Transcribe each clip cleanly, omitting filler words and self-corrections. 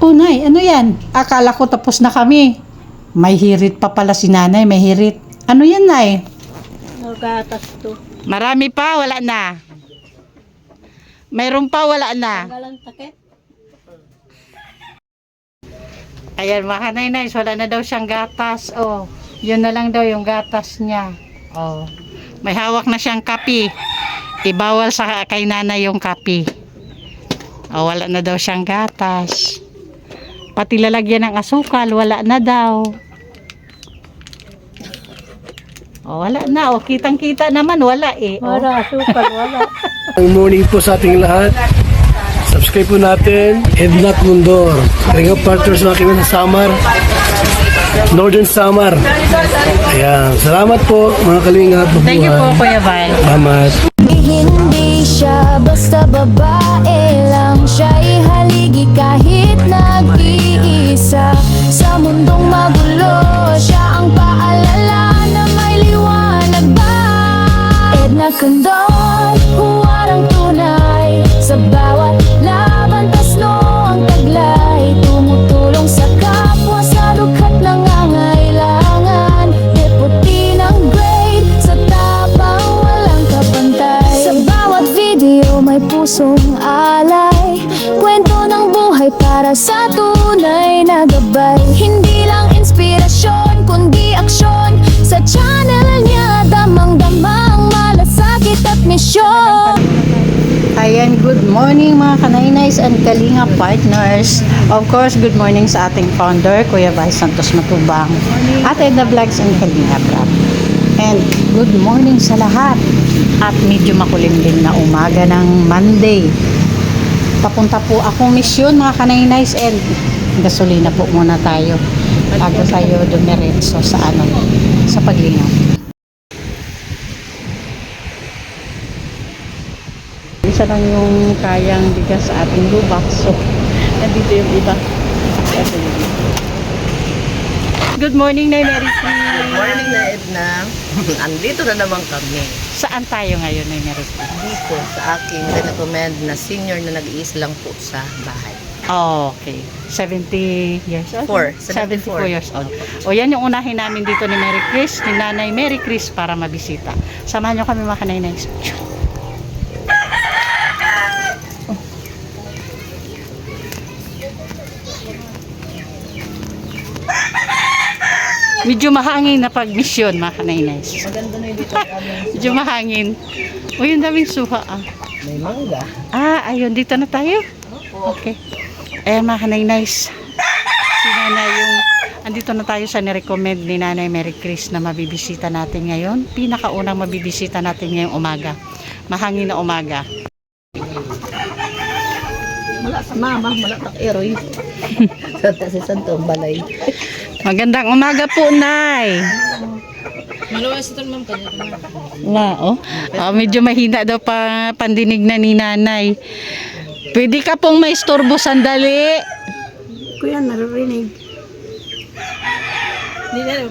Oh, Nay, ano yan? Akala ko tapos na kami. May hirit pa pala si Nanay, may hirit. Ano yan, Nay? Gatas to. Marami pa, wala na. Mayroon pa, wala na. Tanggalan takip. Ayan, mga Nay, wala na daw siyang gatas. Oh, yun na lang daw yung gatas niya. Oh, may hawak na siyang kapi. Ibawal sa kay Nanay yung kapi. Oh, wala na daw siyang gatas. Pati lalagyan ng asukal, wala na daw. Oh, wala na. Oh, kitang-kita naman, wala eh. Oh. Wala, sukal, wala. Good morning po sa ating lahat. Subscribe po natin, Ednat Mundor. Kalinga Partners na kami sa Samar, Northern Samar. Ayan, salamat po mga kalinga. Thank you po, Kuya Val. Salamat. Hindi siya basta babae lang, siya'y haligi kahit nag-iisa. Sa mundong magulo, siya ang paalala na may liwanag ba. Edna Condon, huwarang tunay. Sa bawat laban, tasno ang taglay. Tumutulong sa kapwa sa dukhat nangangailangan. Deputy ng grade, sa tapang walang kapantay. Sa bawat video may pusong alay. Kwento ng buhay para sa tunay na gabay. Hindi lang inspirasyon, kundi aksyon. Sa channel niya, damang-damang malasakit at misyon. Ayan, good morning mga Kanaynays and Kalinga Partners. Of course, good morning sa ating founder, Kuya Val Santos Matubang, at Edna Vlogs and Kalinga Prab. And good morning sa lahat. At medyo makulimlim na umaga ng Monday. Papunta po akong misyon mga Kanaynays and gasolina po muna tayo bago tayo dumiretso sa sa paglingaw. Isa lang yung kayang bigas sa ating lubak. So, nandito yung iba. Good morning, Nay Mary Chris. Good morning na Edna. Andito na naman kami. Saan tayo ngayon, Nay Mary Chris? Dito sa aking recommend na senior na nag-iis lang po sa bahay. Oh, okay. 70 years old? 74. 74 years old. O yan yung unahin namin dito ni Mary Chris, ni Nanay Mary Chris para mabisita. Samahan nyo kami mga Kanaynays. Medyo mahangin na pag-mission mga Kanaynays. Maganda na yung dito kami. Medyo mahangin. O yung daming suha ah. May mangga. Ah, ayun, dito na tayo. Okay. Eh, mga Kanaynays. Si Nanay yung, andito na tayo sa nirecommend ni Nanay Mary Chris na mabibisita natin ngayon. Pinakaunang mabibisita natin ngayong umaga. Mahangin na umaga. Mala sa mama, mala tak eroy. Santa si Santo Balay. Magandang umaga po, Nay. Maluwas ito naman pa. Wow, oh. Medyo mahina daw pa pandinig na ni Nanay. Pwede ka pong maistorbo sandali. Kuya, naririnig.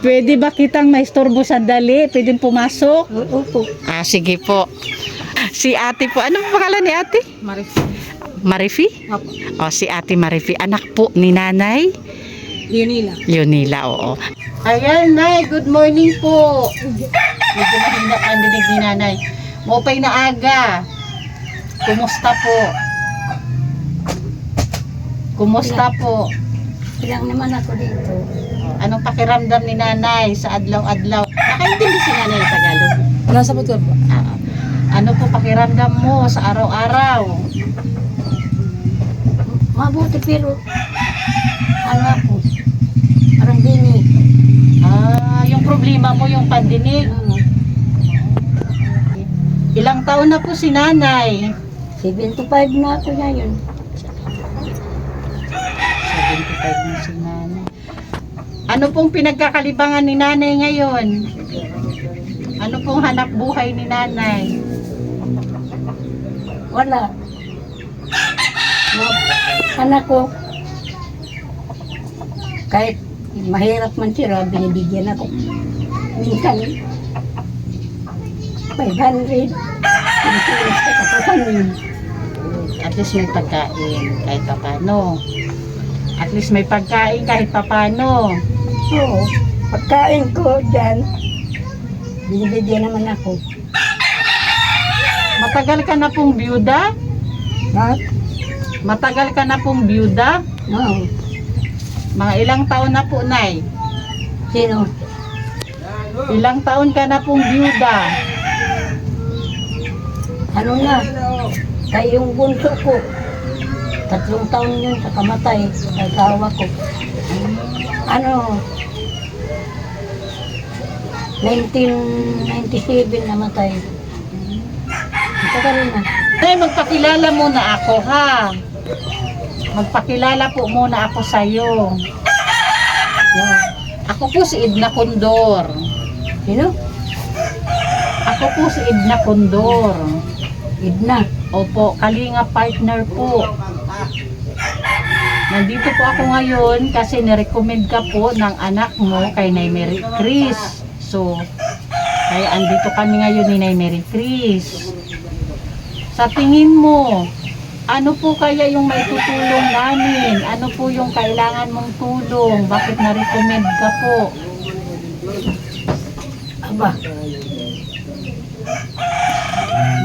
Pwede ba kitang maistorbo sandali? Pwede pumasok? Opo. Ah, sige po. Si ate po, ano pangalan ni ate? Marifi. Marifi? Opo. O, si ate Marifi, anak po ni Nanay Leonila. Leonila, oo. Ayan, Nay, good morning po. Medyo mahina ang dinig ni Nanay. Mopay na aga. Kumusta po? Kumusta po? Ilang naman ako dito. Anong pakiramdam ni Nanay sa adlaw-adlaw? Nakaintindi si Nanay Tagalog. Nasa puto po. Ano po pakiramdam mo sa araw-araw? Mabuti pero ano ako? Parang dini. Ah, yung problema mo yung pandinig. Ilang taon na po si Nanay? 75 na ako ngayon. 75 na si Nanay. Ano pong pinagkakalibangan ni Nanay ngayon? Ano pong hanap buhay ni Nanay? Wala. Anak ko, kahit mahirap man sila, binibigyan ako. Minsan, 500. Minsan, sa 1,000. At least may pagkain kahit pa paano. At least may pagkain kahit papano. Oo. Pagkain ko dyan, binibigyan naman ako. Matagal ka na pong byuda? Ha? Matagal ka na pong byuda? Oo. Mga ilang taon na po, Nay? Sino? Ilang taon ka na pong byuda? Ano na? Kaya yung bunso ko, 3 taon yun sa kamatay, sa asawa ko. Ano? 1997 namatay. Matagal na. Nay, magpakilala muna ako, ha? Magpakilala po muna ako sa'yo. Yeah. Ako po si Edna Condor. Sino? Ako po si Edna Condor. Idna. Opo, Kalinga partner po. Nandito po ako ngayon kasi nirecommend ka po ng anak mo kay Nay Mary Chris. So, kaya andito kami ngayon ni Nay Mary Chris. Sa tingin mo, ano po kaya yung may tutulong namin? Ano po yung kailangan mong tulong? Bakit na-recommend ka po? Aba.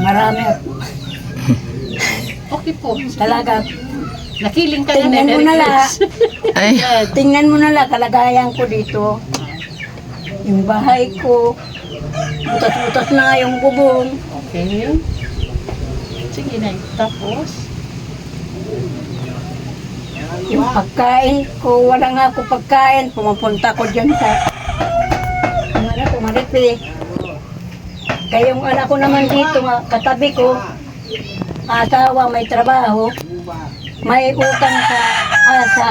Marami at Okay po. talaga. Nakiling ka na Tingnan mo Mary na lang. Chris. Ayan. Tingnan mo na lang kalagayan ko dito. Yung bahay ko. Butas-butas na yung bubong. Okay. Sige na. Tapos? Yung pagkain ko, wala nga ako pagkain. Pumapunta ko dyan sa yung anak ko, Maripi. Kaya yung anak ko naman dito, katabi ko, asawa, may trabaho, may utang sa asa.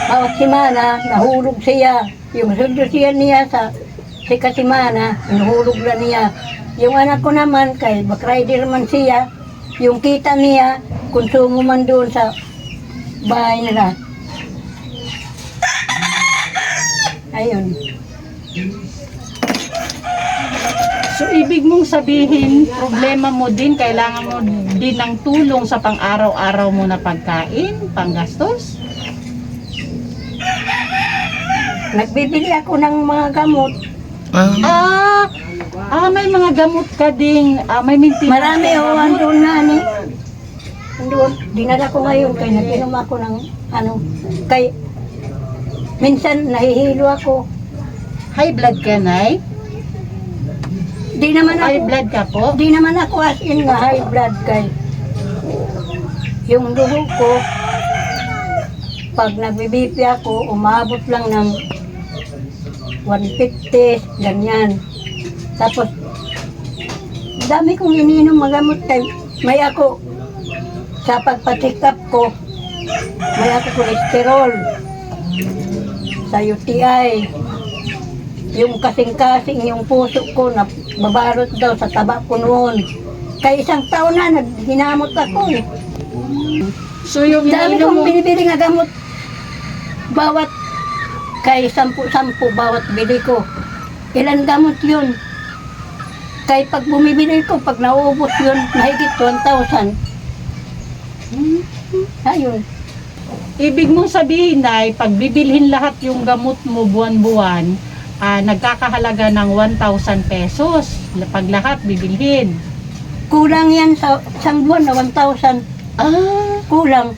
Bawat simana, nahulog siya. Yung sundo siya niya sa kasimana, nahulog na niya. Yung anak ko naman, kay bakrider man siya, yung kita niya, konsumo man doon sa bahay nila. Ayun. So, ibig mong sabihin, problema mo din, kailangan mo din ng tulong sa pang-araw-araw mo na pagkain, panggastos? Nagbibili ako ng mga gamot. May mga gamot ka ding, may maintenance. Marami ka o, gamot. andun na ni. Andun. Dinala ko ngayon kay nag-inom ako ng kay minsan nahihilo ako. High blood ka, Nay? Di naman High ako, blood ka po? di naman ako as in nga high blood kay yung dugo ko pag nagbibipi ako, umabot lang ng 150, ganyan. Tapos, dami kong ininom magamot kay may ako sa pagpatikap ko, may ako cholesterol sa UTI. Yung kasing-kasing yung puso ko na babalot daw sa taba ko noon. Kaya 1 taon na ginamot ako eh. So, yung Dami ininom kong mo, binibili nga gamot. Bawat, kay 10 bawat bili ko. Ilan gamot yun? Kay pag bumibili ko, pag nauubos yun, mahigit 1,000. Ayun. ibig mong sabihin, Nay, pag bibilhin lahat yung gamot mo buwan-buwan, nagkakahalaga ng 1,000 pesos. Pag lahat bibilhin. Kulang yan sa isang buwan na 1,000. Kulang.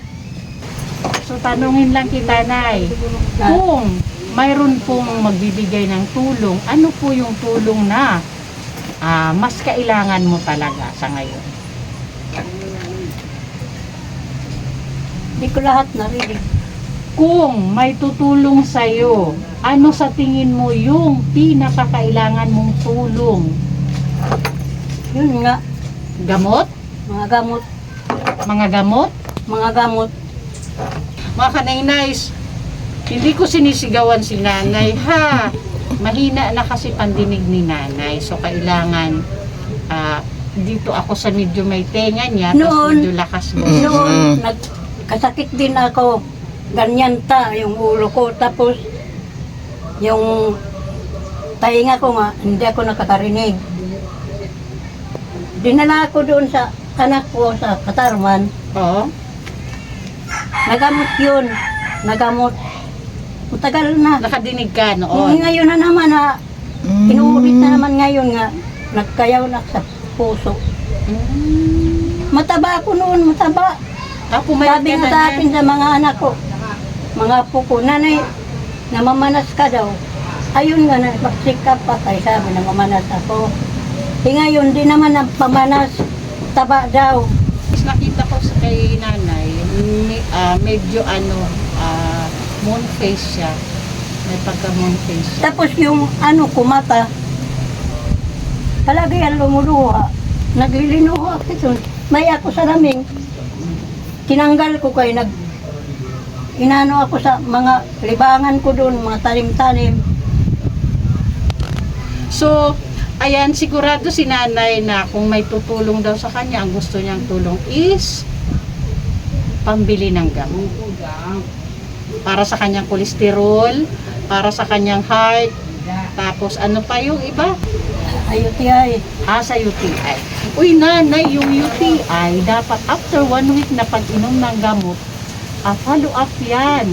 So, tanungin lang kita, Nay. Kung mayroon pong magbibigay ng tulong, ano po yung tulong na mas kailangan mo talaga sa ngayon? Hindi ko lahat narinig. Kung may tutulong sa'yo, ano sa tingin mo yung pinakakailangan mong tulong? Yun nga, Gamot? mga gamot, Mga gamot? mga gamot. Mga kanay-nays, hindi ko sinisigawan si nanay, ha? Mahina na kasi pandinig ni nanay. So, kailangan dito ako sa medyo may tenga niya, tapos Noon. medyo lakas mo. Noon, nagkasakit din ako. Ganyan yung ulo ko. Tapos, yung tainga ko nga, hindi ako nakakarinig. Dinala ako doon sa anak ko sa Katarman. Oo. nagamot yun. Nagamot. Matagal na. Nakadinig ka noon. Ngayon na naman na, inuulit na naman ngayon nga, nagkayaw na sa puso. Mataba ako noon, mataba. Pumayat Sabi ka nga na sa akin sa mga anak ko, mga apo ko, nanay, namamanas ka daw. Ayun nga, nag-check up pa kay sabi, namamanas ako. Ngayon, di naman nagpamanas, taba daw. Nakita ko sa kay nanay, medyo moon face siya. May pagka-moon face siya. Tapos yung kumata, talaga yan lumuluha. Naglilinuha ako ito. May ako sa laming. Tinanggal ko kay inano ako sa mga libangan ko doon, mga tanim-tanim. So, ayan, sigurado si nanay na kung may tutulong daw sa kanya, ang gusto niyang tulong is pambili ng gamot. Para sa kanyang kolesterol, para sa kanyang heart, tapos ano pa yung iba? UTI. Sa UTI. Uy, nanay, yung UTI, dapat after 1 week na pag-inom ng gamot, follow up yan.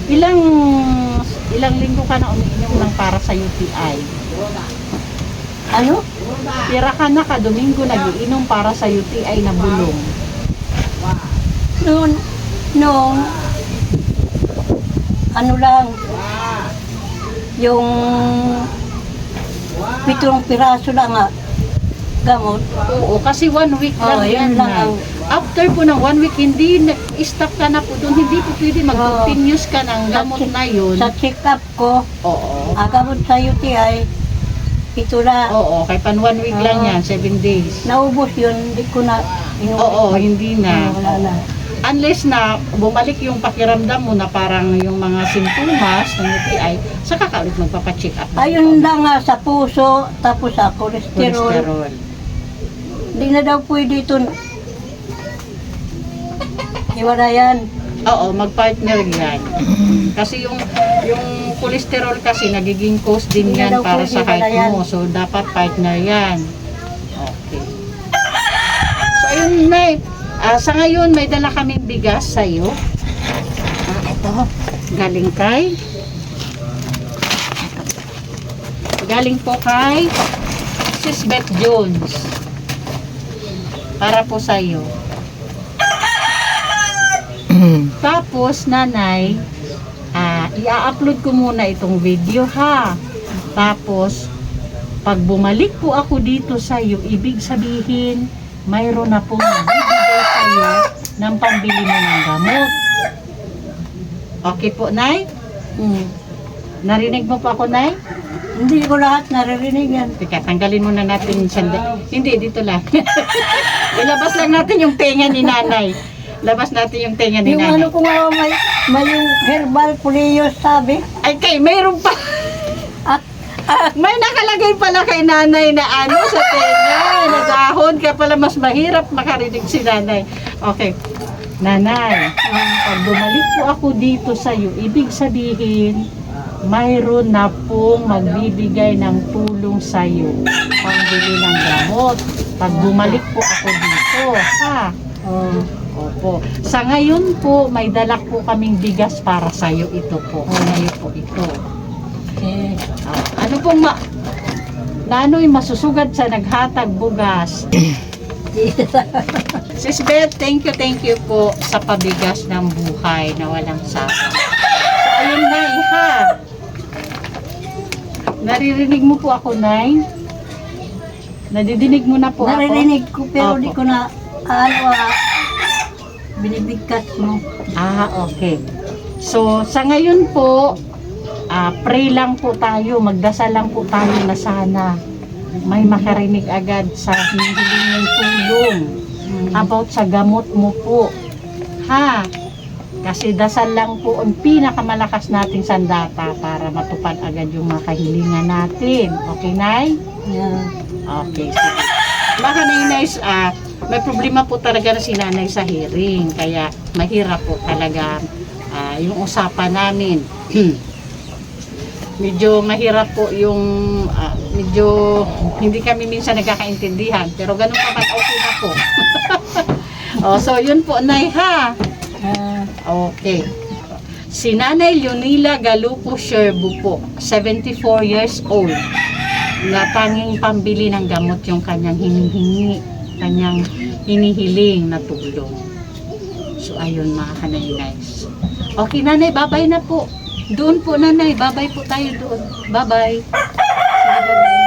Ilang linggo ka na umiinom ng para sa UTI? Ano? Pira ka na Domingo nag-iinom para sa UTI na bulong. Noong, ano lang, yung 7 piraso lang gamot. Oo, kasi 1 week lang yan. Yun lang ang... After po ng 1 week, hindi stop ka na po doon. Hindi po pwede mag-continuous ka ng gamot na yun. Sa check-up ko, Oo. gamot sa UTI, ito na. Oo, kay pan 1 week lang yan, 7 days. Naubos yun, hindi ko na inuwi. Oo, hindi na. Wala na. Unless na bumalik yung pakiramdam mo na parang yung mga simptomas ng UTI, saka ka ulit magpapacheck up. Ayun lang sa puso, tapos sa kolesterol. Cholesterol. Hindi na daw pwede ito. Iwalayan. Oo, mag-partner yan. Kasi yung cholesterol kasi nagiging cause din Hindi na yan daw para pwede sa heart wala yan. mo. So, dapat partner yan. Okay. So, ayun, Nay. Sa ngayon, may dala kaming bigas sa'yo. Ito. Galing kay? Galing po kay Sis Beth Jones. Para po sa'yo. Tapos, nanay, i-upload ko muna itong video, ha? Tapos, pag bumalik po ako dito sa'yo, ibig sabihin, mayroon na pong bibigay sa'yo ng pambili mo ng gamot. Okay po, Nay? Narinig mo po ako, Nay? Hindi ko lahat naririnig yan. Teka, tanggalin muna natin yung Hindi, dito lang. Ilabas lang natin yung tenga ni Nanay. Labas natin yung tenga ni Yung Nanay. ano ko nga, may yung herbal puliyos sabi. Ay, mayroon pa. May nakalagay pala kay nanay na sa tenga, na dahon, kaya pala mas mahirap makarinig si nanay. Okay, nanay, pag bumalik po ako dito sa iyo, ibig sabihin, mayroon na pong magbibigay ng tulong sa iyo, pambili ng gamot. Pag bumalik po ako dito, ha? Opo. Sa ngayon po, may dala po kaming bigas para sa iyo. Ito po, ngayon po ito. Ano pong nano'y masusugad sa naghatag bugas. Sis Beth, thank you po sa pabigas ng buhay na walang sawa. So, ayun, Nay, ha? Naririnig mo po ako, Nay? Nadidinig mo na po ako? Naririnig ko pero Opo. di ko na binibigkas mo. Okay. So, sa ngayon po, pray lang po tayo, magdasal lang po tayo na sana may makarinig agad sa hinihiling tulong about sa gamot mo po. Ha? Kasi dasal lang po ang pinakamalakas nating sandata para matupad agad yung mga kahilingan natin. Okay, Nay? Yeah. Okay, sige. Mga Kanainays, may problema po talaga na si Nanay sa hearing. Kaya mahirap po talaga yung usapan namin. Medyo mahirap po yung medyo hindi kami minsan nagkakaintindihan, pero ganun pa man, okay na po. So yun po, Nay, ha? Okay. Si Nanay Leonila Galupo Sherbu po, 74 years old, na tanging pambili ng gamot yung kanyang hinihingi, kanyang hinihiling na tulong. So, ayun mga kanay-nice. Okay, Nanay, bye-bye na po. Doon po, Nanay, bye-bye po tayo doon. Bye-bye. Sige, bye-bye.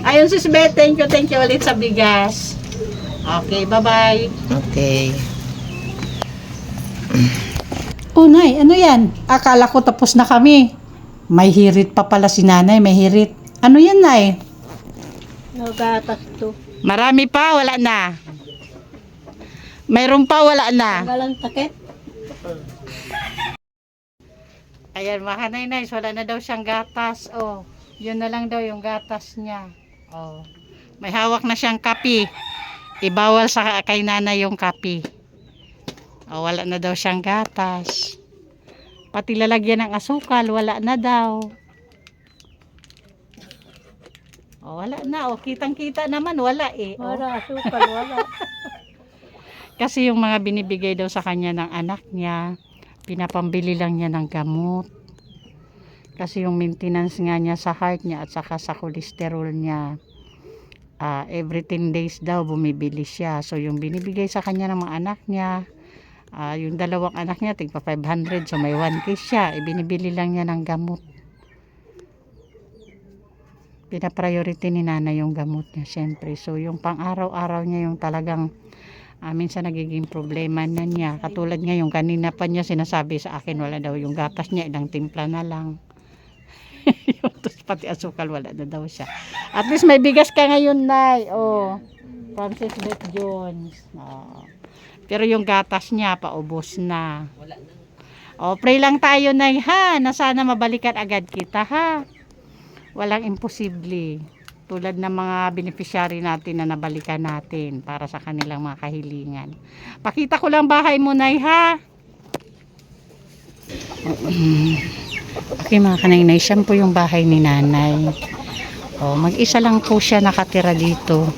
Ayun, Sis Beth, thank you ulit sa bigas. Okay, bye-bye. Okay. Oh, Nay, ano yan? Akala ko tapos na kami. May hirit pa pala si Nanay, may hirit. Ano yan, Nay? Nagatas to. Marami pa, wala na. Mayroon pa, wala na. Galang sakit. Ayan, mga Nay, wala na daw siyang gatas. Oh, yun na lang daw yung gatas niya. Oh, may hawak na siyang kapi. Ibawal sa kay Nanay yung kapi. Oh, wala na daw siyang gatas. Pati lalagyan ng asukal, wala na daw. Oh, wala na. Oh, kitang-kita naman, wala eh. Oh. Wala, asukal, wala. Kasi yung mga binibigay daw sa kanya ng anak niya, pinapambili lang niya ng gamot. Kasi yung maintenance nga niya sa heart niya at saka sa cholesterol niya, every 10 days daw bumibili siya. So yung binibigay sa kanya ng mga anak niya, yung dalawang anak niya, tigpa 500, so may 1K siya. Ibinibili lang niya ng gamot. Pinapriority ni Nanay yung gamot niya, syempre. So yung pang-araw-araw niya yung talagang minsan nagiging problema na niya. Katulad nga yung kanina pa niya sinasabi sa akin, wala daw yung gatas niya, ilang timpla na lang. Tapos pati asukal, wala na daw siya. At least may bigas ka ngayon, Nay. Oh, Francis Beth Jones. Oh. Pero yung gatas niya, paubos na. Oh, pray lang tayo, Nay, ha? Na sana mabalikan agad kita, ha? Walang imposible. Tulad ng mga beneficiary natin na nabalikan natin para sa kanilang mga kahilingan. Pakita ko lang bahay mo, Nay, ha? Okay, mga kanay-nay, siyan po yung bahay ni Nanay. Oh, mag-isa lang po siya nakatira dito.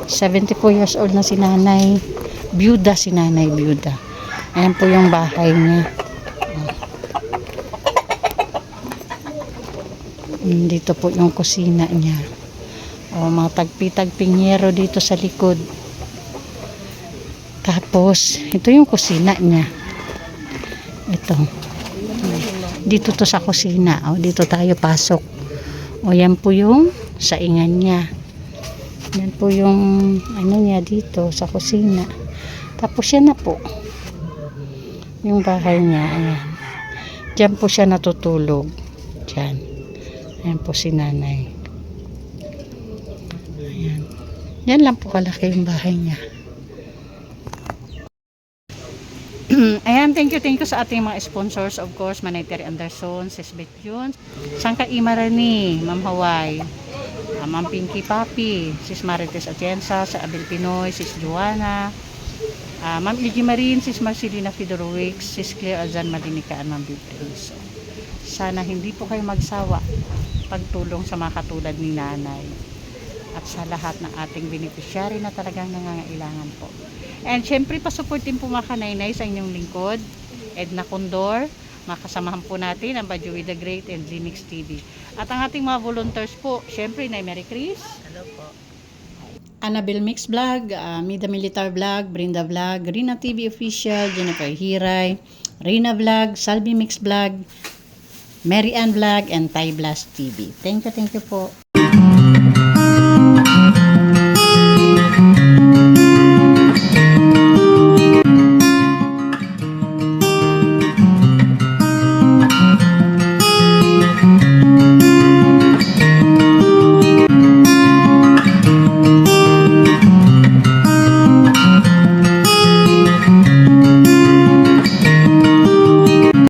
74 years old na si Nanay. Byuda si Nanay, byuda. Ayan po yung bahay niya. Dito po yung kusina niya. O, mga tagpi-tagpinyero dito sa likod. Tapos, ito yung kusina niya. Ito. Dito to sa kusina. O, dito tayo pasok. O, yan po yung saingan niya. Yan po yung ano niya dito sa kusina. Tapos yan na po. Yung bahay niya. Ayan. Diyan po siya natutulog. Diyan. Ayan po si Nanay. Ayan. Yan lang po kalaki yung bahay niya. Ayan, thank you sa ating mga sponsors. Of course, Manay Terry Anderson, Sis Beth Jones, Sangka Imarani, Ma'am Hawaii, Ma'am Pinky Papi, Sis Marites Atienza, sa Abel Pinoy, Sis Joanna, Ma'am Iggy Marin, Sis Marcelina Fedorowicz, Sis Claire Azan Madinikaan, Ma'am Beatrice. Sana hindi po kayo magsawa pagtulong sa mga katulad ni Nanay at sa lahat ng ating beneficiary na talagang nangangailangan po. And syempre pasuportin po mga kanaynay sa inyong lingkod, Edna Condor, makasamahan po natin ang Badjoey the Great and Zinix TV. At ang ating mga volunteers po, syempre na Mary Chris. Hello po. Annabelle Mix Vlog, Mida Militar Vlog, Brinda Vlog, Rina TV Official, Jennifer Hiray, Rina Vlog, Salvi Mix Vlog, Mary Ann Vlog, and Thai Blast TV. Thank you po.